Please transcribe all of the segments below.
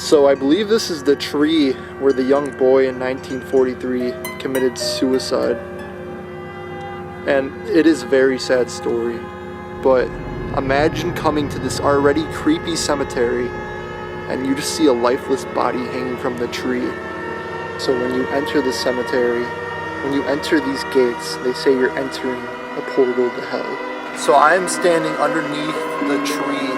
So I believe this is the tree where the young boy in 1943 committed suicide. And it is a very sad story. But imagine coming to this already creepy cemetery and you just see a lifeless body hanging from the tree. So when you enter the cemetery, when you enter these gates, they say you're entering a portal to hell. So I am standing underneath the tree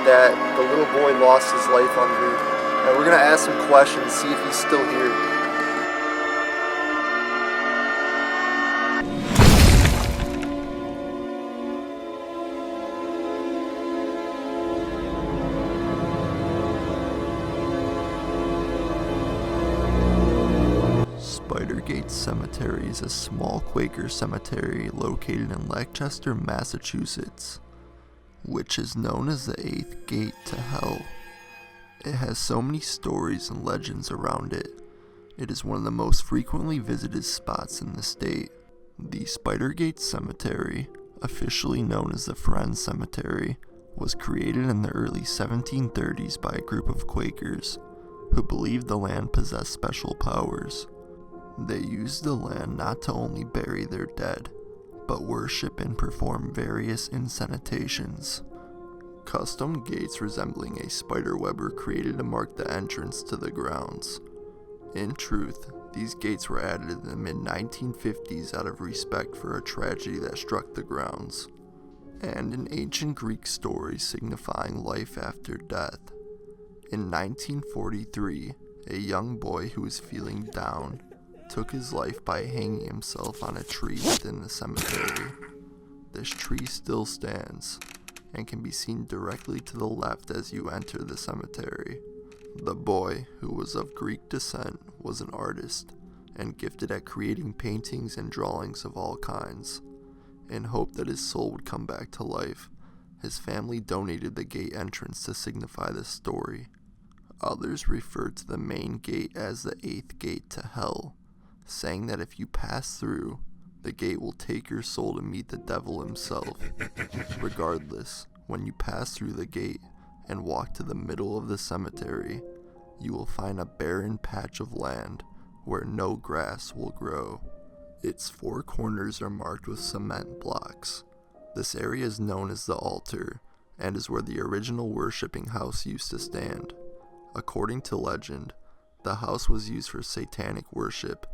that the little boy lost his life under. And we're going to ask some questions, see if he's still here. Spidergate Cemetery is a small Quaker cemetery located in Leicester, Massachusetts, which is known as the 8th gate to hell. It has so many stories and legends around it. It is one of the most frequently visited spots in the state. The Spidergate Cemetery, officially known as the Friends Cemetery, was created in the early 1730s by a group of Quakers who believed the land possessed special powers. They used the land not to only bury their dead, but worship and perform various incantations. Custom gates resembling a spider web were created to mark the entrance to the grounds. In truth, these gates were added in the mid-1950s out of respect for a tragedy that struck the grounds, and an ancient Greek story signifying life after death. In 1943, a young boy who was feeling down took his life by hanging himself on a tree within the cemetery. This tree still stands and can be seen directly to the left as you enter the cemetery. The boy, who was of Greek descent, was an artist and gifted at creating paintings and drawings of all kinds. In hope that his soul would come back to life, his family donated the gate entrance to signify this story. Others refer to the main gate as the 8th gate to hell, saying that if you pass through, the gate will take your soul to meet the devil himself. Regardless, when you pass through the gate and walk to the middle of the cemetery, you will find a barren patch of land where no grass will grow. Its four corners are marked with cement blocks. This area is known as the altar and is where the original worshipping house used to stand. According to legend, the house was used for satanic worship,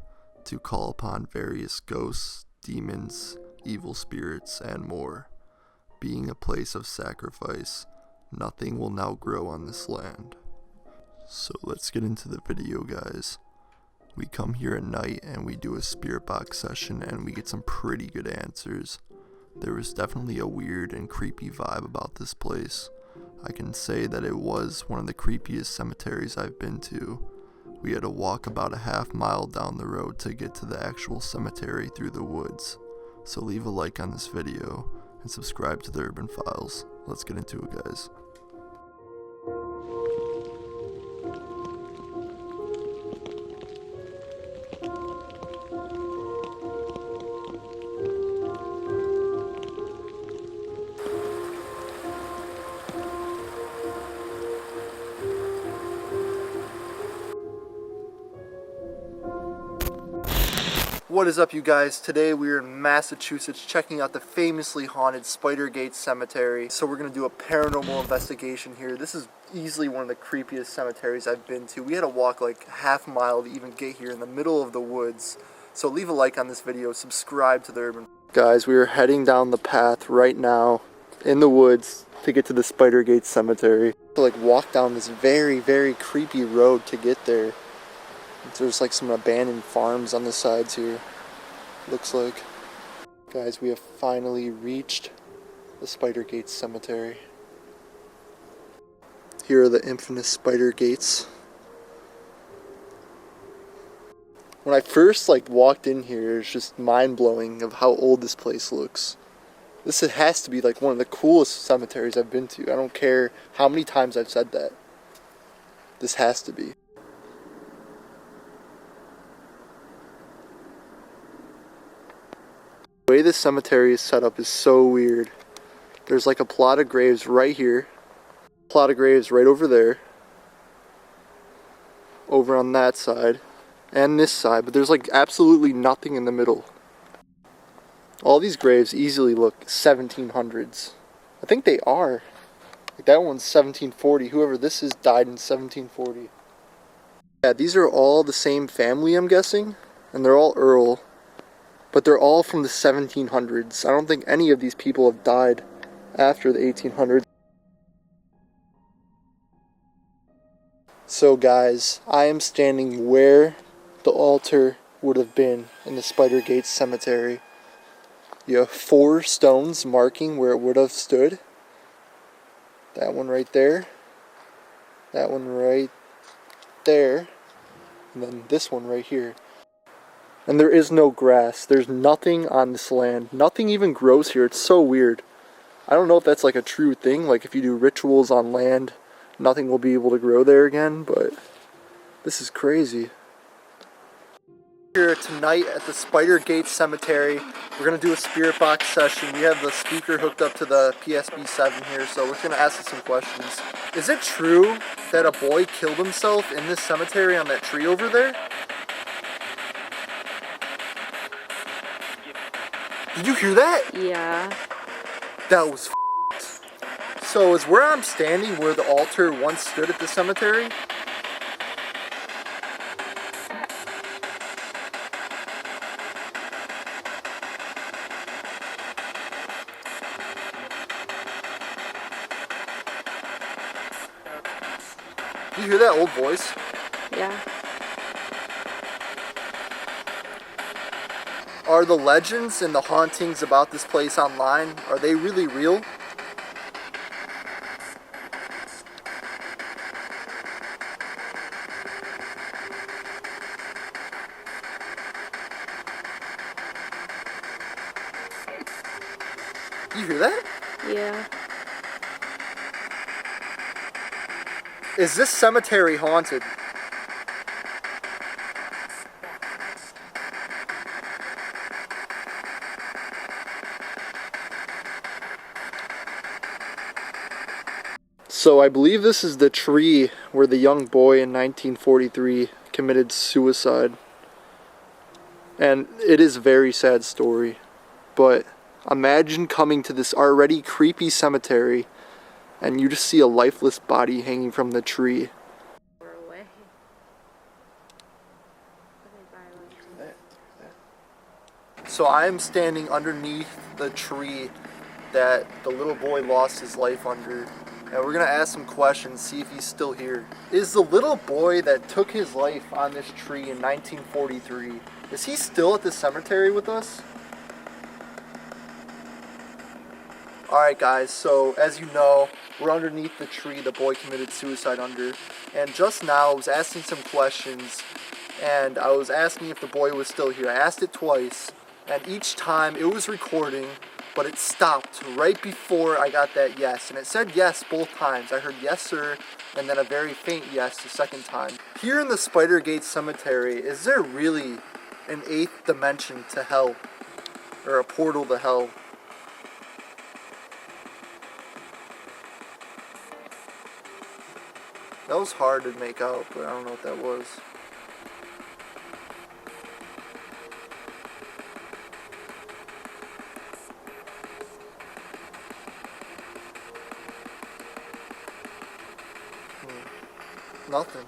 to call upon various ghosts, demons, evil spirits, and more. Being a place of sacrifice, nothing will now grow on this land. So let's get into the video, guys. We come here at night and we do a spirit box session and we get some pretty good answers. There was definitely a weird and creepy vibe about this place. I can say that it was one of the creepiest cemeteries I've been to. We had to walk about a half mile down the road to get to the actual cemetery through the woods. So leave a like on this video and subscribe to the Urban Files. Let's get into it, guys. What is up, you guys? Today we are in Massachusetts checking out the famously haunted Spidergate Cemetery. So we're going to do a paranormal investigation here. This is easily one of the creepiest cemeteries I've been to. We had to walk like half a mile to even get here in the middle of the woods. So leave a like on this video, subscribe to the Urban. Guys, we are heading down the path right now in the woods to get to the Spidergate Cemetery. To like walk down this very, very creepy road to get there. There's like some abandoned farms on the sides here, looks like. Guys, we have finally reached the Spidergate Cemetery. Here are the infamous spider gates. When I first walked in here, it's just mind-blowing of how old this place looks. This has to be like one of the coolest cemeteries I've been to. I don't care how many times I've said that. This has to be. The way this cemetery is set up is so weird. There's like a plot of graves right here, plot of graves right over there, over on that side and this side, but there's like absolutely nothing in the middle. All these graves easily look 1700s. I think they are. Like that one's 1740. Whoever this is died in 1740. Yeah, these are all the same family, I'm guessing, and they're all Earl, but they're all from the 1700s. I don't think any of these people have died after the 1800s. So guys, I am standing where the altar would have been in the Spider Gate Cemetery. You have 4 stones marking where it would have stood. That one right there. That one right there. And then this one right here. And there is no grass. There's nothing on this land. Nothing even grows here. It's so weird. I don't know if that's like a true thing. Like if you do rituals on land, nothing will be able to grow there again. But this is crazy. Here tonight at the Spider Gate Cemetery. We're going to do a spirit box session. We have the speaker hooked up to the PSB7 here, so we're going to ask some questions. Is it true that a boy killed himself in this cemetery on that tree over there? Did you hear that? Yeah. That was So is where I'm standing where the altar once stood at the cemetery? You hear that old voice? Yeah. Are the legends and the hauntings about this place online, are they really real? You hear that? Yeah. Is this cemetery haunted? So I believe this is the tree where the young boy in 1943 committed suicide. And it is a very sad story. But imagine coming to this already creepy cemetery and you just see a lifeless body hanging from the tree. So I am standing underneath the tree that the little boy lost his life under. And we're going to ask some questions, see if he's still here. Is the little boy that took his life on this tree in 1943, is he still at the cemetery with us? Alright guys, so as you know, we're underneath the tree the boy committed suicide under. And just now I was asking some questions, and I was asking if the boy was still here. I asked it twice, and each time it was recording, but it stopped right before I got that yes. And it said yes both times. I heard yes sir, and then a very faint yes the second time. Here in the Spider Gate Cemetery, is there really an 8th dimension to hell? Or a portal to hell? That was hard to make out, but I don't know what that was. Nothing.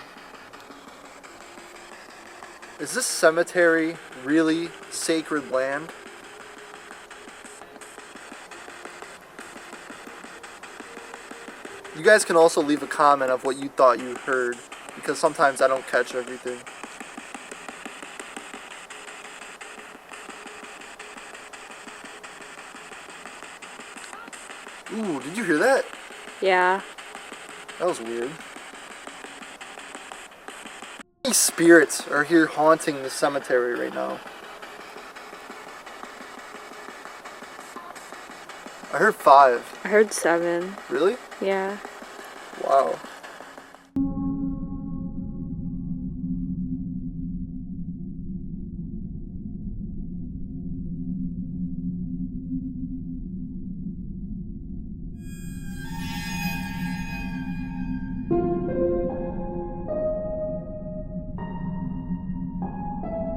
Is this cemetery really sacred land? You guys can also leave a comment of what you thought you heard, because sometimes I don't catch everything. Ooh, did you hear that? Yeah. That was weird. How many spirits are here haunting the cemetery right now? I heard 5. I heard 7. Really? Yeah. Wow.